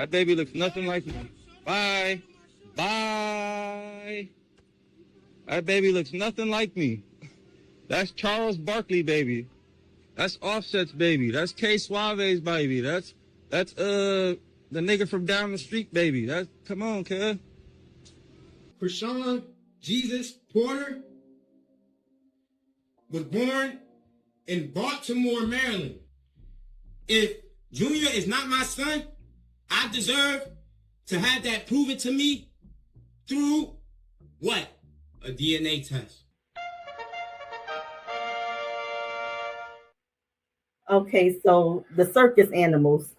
That baby looks nothing like me. Bye. Bye. That baby looks nothing like me. That's Charles Barkley baby. That's Offset's baby. That's K Suave's baby. That's the nigga from down the street baby. Come on, kid. Chrisean Jesus Porter was born in Baltimore, Maryland. If Junior is not my son, I deserve to have that proven to me through what? A DNA test. Okay, so the circus animals.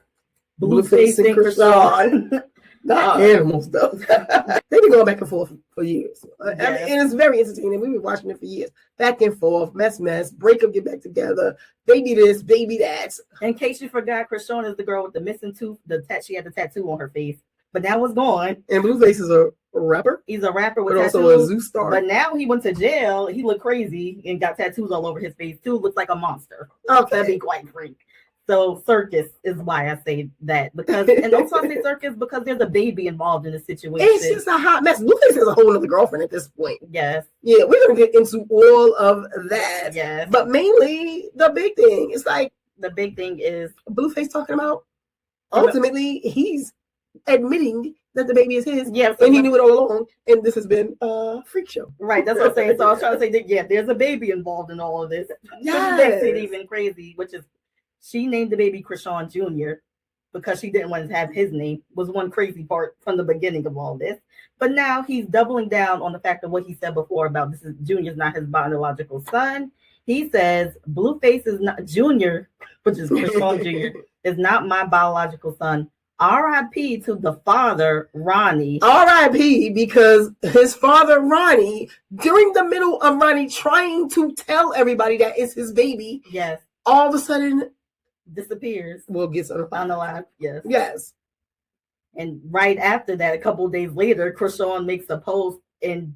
Blueface and Chrisean. Not animals, though. They've been going back and forth for years. Yes. I mean, and it's very entertaining. We've been watching it for years. Back and forth, mess, break up, get back together, baby this, baby that. In case you forgot, Chrisean is the girl with the missing tooth. She had the tattoo on her face, but that was gone. And Blueface is a rapper. He's a rapper with tattoos. Also a zoo star. But now he went to jail. He looked crazy and got tattoos all over his face too. Looks like a monster. Okay. That'd be quite freak. So circus is why I say that, because, and also I say circus because there's a baby involved in the situation. It's just a hot mess. Blueface has a whole other girlfriend at this point. Yes. Yeah, we're gonna get into all of that. Yes. But mainly the big thing. It's like the big thing is Blueface talking about ultimately he's admitting that the baby is his. Yes. And he knew it all along. And this has been a freak show. Right. That's what I'm saying. So I was trying to say that there's a baby involved in all of this. Yes. Which makes it even crazy, which is she named the baby Chrisean Jr. because she didn't want to have his name, was one crazy part from the beginning of all this. But now he's doubling down on the fact of what he said before about Junior's not his biological son. He says Blueface is not Junior, which is Chrisean Jr., is not my biological son. R.I.P. to the father, Ronnie. R.I.P. because his father, Ronnie, during the middle of Ronnie trying to tell everybody that it's his baby, yes, all of a sudden disappears. Well, gets unalive. Yes. Yes. And right after that, a couple of days later, Chrisean makes a post and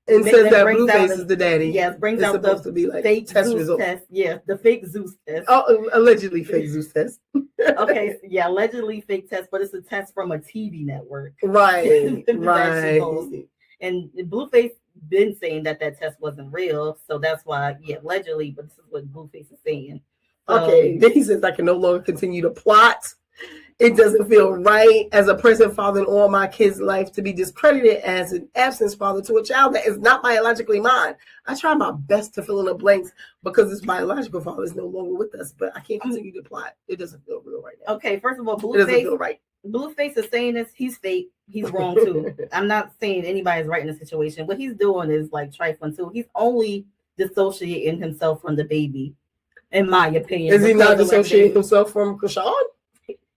says that Blueface is the daddy. Yes, brings it's out supposed the to be like fake test Zeus results. test. Yeah, the fake Zeus test. Oh, allegedly fake Zeus test. Okay, yeah, allegedly fake test, but it's a test from a TV network. Right, right. And Blueface been saying that test wasn't real, so that's why, allegedly, but this is what Blueface is saying. Okay, then he says I can no longer continue to plot. It doesn't feel right as a present father in all my kids' life to be discredited as an absence father to a child that is not biologically mine. I try my best to fill in the blanks because this biological father is no longer with us, but I can't continue to plot. It doesn't feel real right now. Okay, first of all, It doesn't feel right. Blueface is saying this. He's fake. He's wrong too. I'm not saying anybody's right in the situation. What he's doing is like trifling too. He's only dissociating himself from the baby, in my opinion. Is he not dissociating himself from Chrisean?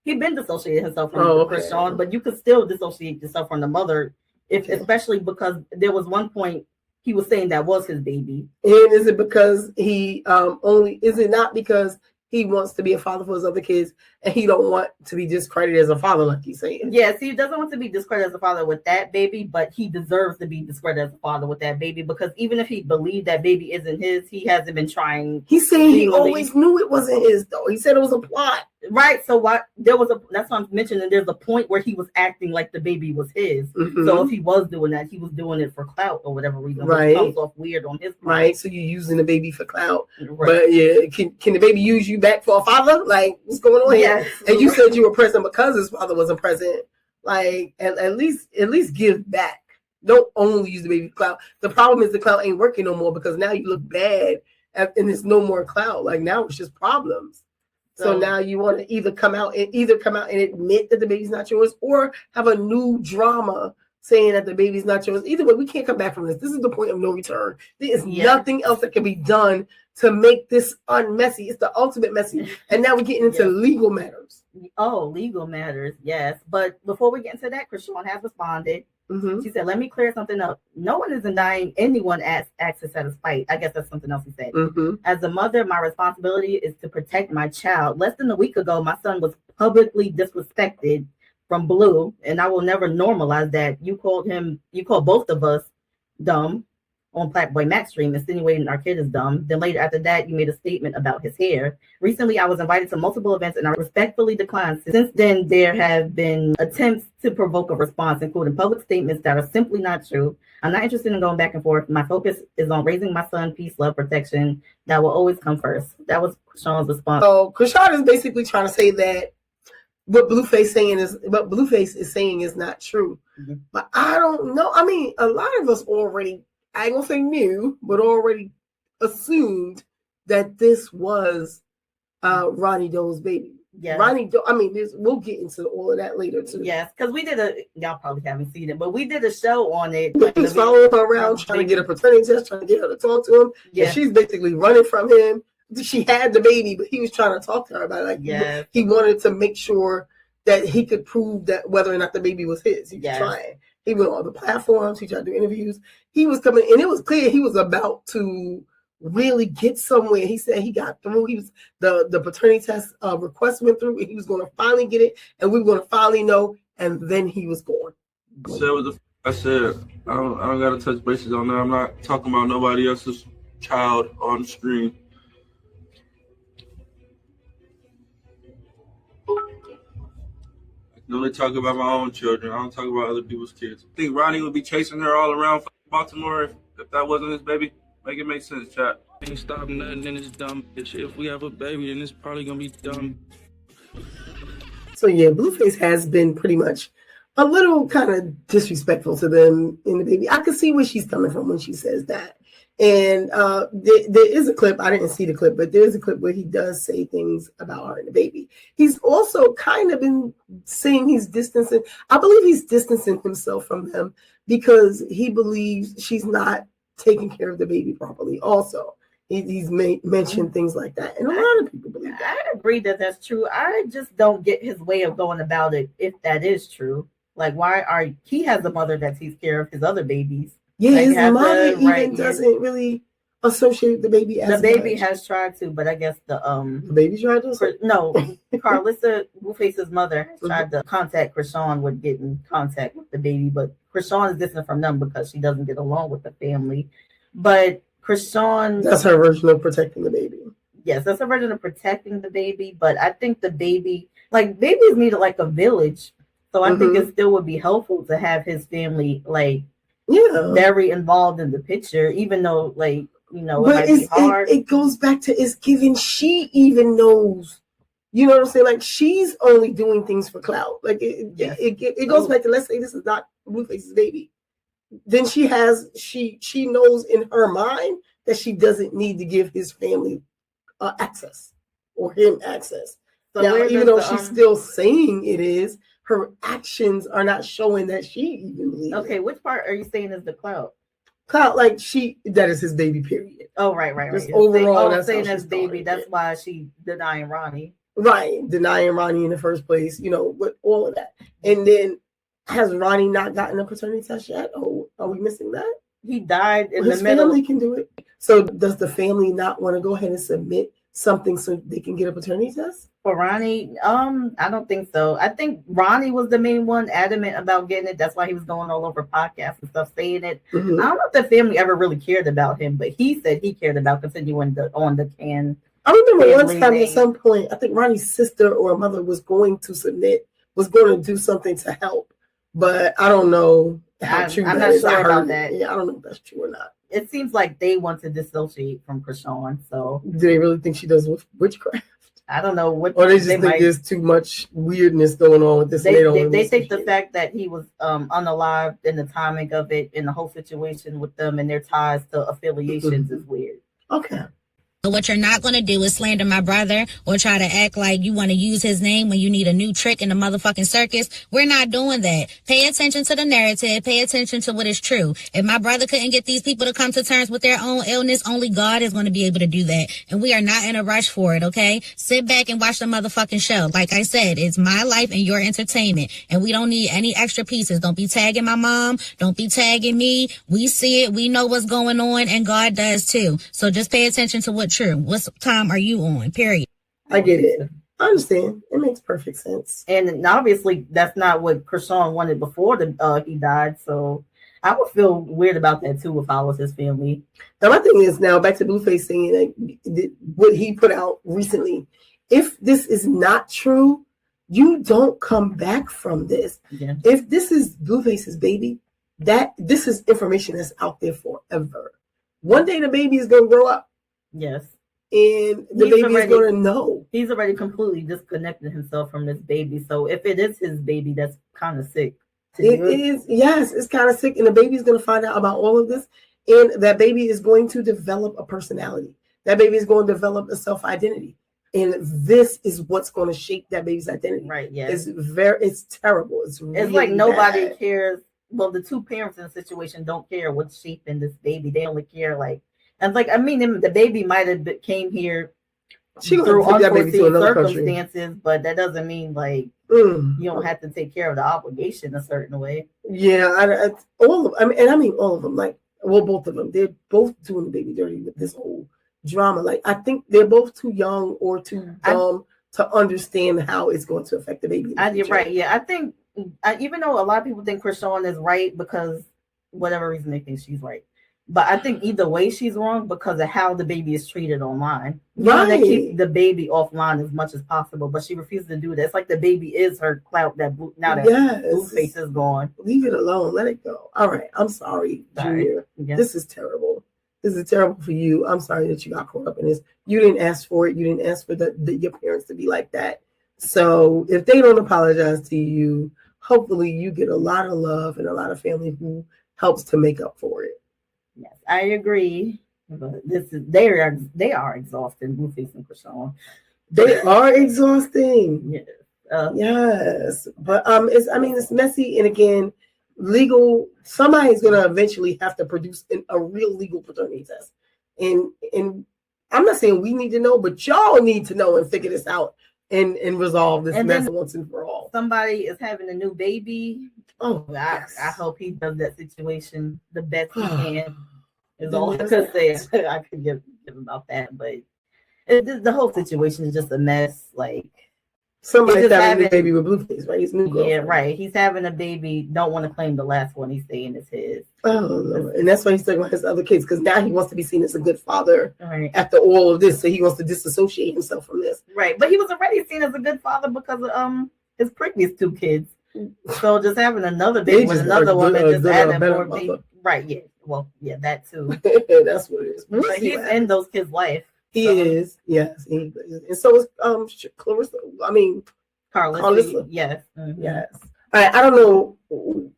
He's been dissociated himself from Chrisean, but you could still dissociate yourself from the mother, especially because there was one point he was saying that was his baby. And is it because he is it not because he wants to be a father for his other kids and he don't want to be discredited as a father, like he's saying? Yes, he doesn't want to be discredited as a father with that baby, but he deserves to be discredited as a father with that baby because even if he believed that baby isn't his, he hasn't been trying. He's saying he always knew it wasn't his, though. He said it was a plot. Right. So that's what I'm mentioning. There's a point where he was acting like the baby was his. Mm-hmm. So if he was doing that, he was doing it for clout or whatever reason. Right. It comes off weird on his part. Right. So you're using the baby for clout. Right. But yeah, can the baby use you back for a father? Like, what's going on here? Yes. And you said you were present because his father wasn't present. Like, at least give back. Don't only use the baby for clout. The problem is the clout ain't working no more because now you look bad and there's no more clout. Like now it's just problems. So now you want to either come out and admit that the baby's not yours or have a new drama saying that the baby's not yours. Either way, we can't come back from this. This is the point of no return. There is nothing else that can be done to make this unmessy. It's the ultimate messy. And now we're getting into legal matters. Oh, legal matters, yes. But before we get into that, Chrisean has responded. Mm-hmm. She said, let me clear something up. No one is denying anyone access at a fight. I guess that's something else he said. Mm-hmm. As a mother, my responsibility is to protect my child. Less than a week ago, my son was publicly disrespected from Blue, and I will never normalize that. You called both of us dumb. on Playboy Max stream, insinuating our kid is dumb. Then later after that, you made a statement about his hair. Recently, I was invited to multiple events and I respectfully declined. Since then, there have been attempts to provoke a response, including public statements that are simply not true. I'm not interested in going back and forth. My focus is on raising my son, peace, love, protection. That will always come first. That was Chrisean's response. So Chrisean is basically trying to say that what Blueface is saying is not true. Mm-hmm. But I don't know. I mean, a lot of us already, I ain't gonna say knew, but already assumed that this was Ronnie Doe's baby. Yeah. Ronnie Doe, I mean, we'll get into all of that later too. Yes, because we did y'all probably haven't seen it, but we did a show on it. He was following her around, trying to get a paternity test, trying to get her to talk to him. Yeah. And she's basically running from him. She had the baby, but he was trying to talk to her about it. Like, yes. He wanted to make sure that he could prove that whether or not the baby was his. He was trying. He went on the platforms. He tried to do interviews. He was coming, and it was clear he was about to really get somewhere. He said he got through. He was the paternity test request went through, and he was going to finally get it, and we were going to finally know. And then he was gone. I said I don't got to touch bases on that. I'm not talking about nobody else's child on the screen. I can only talk about my own children. I don't talk about other people's kids. I think Ronnie would be chasing her all around Baltimore if that wasn't his baby. Make it make sense, chat. Ain't stop nothing in this dumb bitch. If we have a baby, then it's probably gonna be dumb. So yeah, Blueface has been pretty much a little kind of disrespectful to them in the baby. I can see where she's coming from when she says that. And there is a clip, I didn't see the clip, but there's a clip where he does say things about her and the baby. He's also kind of been saying he's distancing, I believe he's distancing himself from them because he believes she's not taking care of the baby properly. Also, he's mentioned things like that, and a lot of people believe that. I agree that that's true. I just don't get his way of going about it if that is true. Like, he has a mother that takes care of his other babies. Yeah, like his mother even doesn't really associate the baby as the baby much. Has tried to, but I guess the baby tried to. No, Carlissa Blueface's mother has tried to contact Chrisean with get in contact with the baby, but Chrisean is distant from them because she doesn't get along with the family. But Chrisean, that's her version of protecting the baby. Yes, that's her version of protecting the baby. But I think the baby, like babies need like a village, so I think it still would be helpful to have his family like. Yeah, very involved in the picture, even though, like, you know, it might be hard. It goes back to it's given she even knows, you know what I'm saying? Like, she's only doing things for clout. Like, it goes back to, let's say this is not Blueface's baby. Then she knows in her mind that she doesn't need to give his family access or him access. So now, even though she's still saying it is, her actions are not showing that she even believes. Okay, which part are you saying is the clout? Clout, like that is his baby, period. Oh, right. Just overall, that's saying that's baby. That's why she denying Ronnie. Right, denying Ronnie in the first place, you know, with all of that. And then, has Ronnie not gotten a paternity test yet? Oh, are we missing that? He died in the his middle. Family can do it. So does the family not want to go ahead and submit something so they can get a paternity test? For Ronnie, I don't think so. I think Ronnie was the main one adamant about getting it. That's why he was going all over podcasts and stuff saying it. I don't know if the family ever really cared about him, but he said he cared about continuing on the can. I remember one time at some point, I think Ronnie's sister or mother was going to do something to help, but I don't know how true I'm that not is. sure about that. Yeah, I don't know if that's true or not. It seems like they want to dissociate from Chrisean. So do they really think she does witchcraft? I don't know what. Or they just think there's too much weirdness going on with this. They think the fact that he was unalived and the timing of it and the whole situation with them and their ties to affiliations is weird. Okay. What you're not going to do is slander my brother or try to act like you want to use his name when you need a new trick in the motherfucking circus. We're not doing that. Pay attention to the narrative. Pay attention to what is true. If my brother couldn't get these people to come to terms with their own illness, only God is going to be able to do that. And we are not in a rush for it, okay? Sit back and watch the motherfucking show. Like I said, it's my life and your entertainment. And we don't need any extra pieces. Don't be tagging my mom. Don't be tagging me. We see it. We know what's going on. And God does too. So just pay attention to what's true. What time are you on? Period. I get it. I understand. It makes perfect sense. And obviously, that's not what Chrisean wanted before he died. So I would feel weird about that too if I was his family. Now my thing is now back to Blueface saying like, what he put out recently. If this is not true, you don't come back from this. Yeah. If this is Blueface's baby, this is information that's out there forever. One day the baby is gonna grow up. Yes. And the baby is gonna know. He's already completely disconnected himself from this baby. So if it is his baby, that's kind of sick. It is, yes, it's kind of sick. And the baby's gonna find out about all of this. And that baby is going to develop a personality. That baby is going to develop a self-identity. And this is what's going to shape that baby's identity. Right, yeah. It's terrible. It's really like nobody bad. cares. Well, the two parents in the situation don't care what's shaping this baby. They only care like, and like, I mean, the baby might have came here through unforeseen circumstances, but that doesn't mean like you don't have to take care of the obligation a certain way. Yeah, all of, I mean all of them. Like, well, both of them. They're both doing the baby dirty with this whole drama. Like, I think they're both too young or too dumb to understand how it's going to affect the baby. You're right. Yeah, I think even though a lot of people think Chrisean is right because whatever reason they think she's right, but I think either way she's wrong because of how the baby is treated online. Right. They keep the baby offline as much as possible, but she refuses to do that. It's like the baby is her clout that now that Blueface is gone. Leave it alone. Let it go. All right. I'm sorry, Junior. Yes. This is terrible. This is terrible for you. I'm sorry that you got caught up in this. You didn't ask for it. You didn't ask for your parents to be like that. So if they don't apologize to you, hopefully you get a lot of love and a lot of family who helps to make up for it. Yes, I agree. But they are exhausting, Blueface and Chrisean. They are exhausting. Yes. Yes. But it's messy, and again, legal. Somebody's gonna eventually have to produce a real legal paternity test. And I'm not saying we need to know, but y'all need to know and figure this out and resolve this mess once and for all. Somebody is having a new baby. Oh, I hope he does that situation the best he can. Is all I could say. I could give about that, but the whole situation is just a mess. Like somebody's having a baby with Blueface, right? He's new girl. Yeah, right. He's having a baby. Don't want to claim the last one. He's saying is his. Oh, Lord. And that's why he's talking about his other kids because now he wants to be seen as a good father after all of this. So he wants to disassociate himself from this. Right, but he was already seen as a good father because of his previous two kids. So just having another baby with another woman just adding more baby. Right, yeah. Well, yeah, that too. That's what it is. But he's in those kids' life. He is, yes. And so is Clarissa. I mean, Carlissa. Yes. Mm-hmm. Yes. All right, I don't know.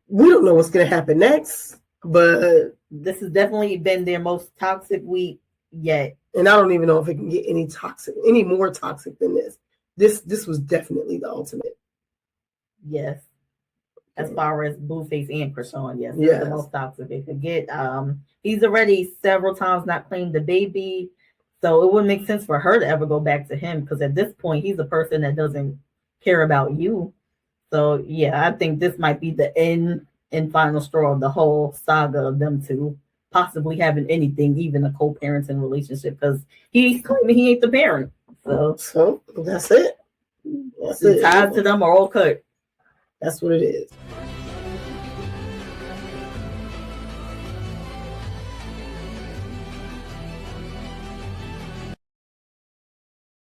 We don't know what's going to happen next, but this has definitely been their most toxic week yet. And I don't even know if it can get any more toxic than this. This was definitely the ultimate. Yes. As far as Blueface and Chrisean, yes, the most toxic they could get. He's already several times not claimed the baby, so it wouldn't make sense for her to ever go back to him because at this point he's a person that doesn't care about you. So yeah, I think this might be the end and final straw of the whole saga of them two possibly having anything, even a co-parenting relationship, because he's claiming he ain't the parent. So that's it. The ties to them are all cut. That's what it is.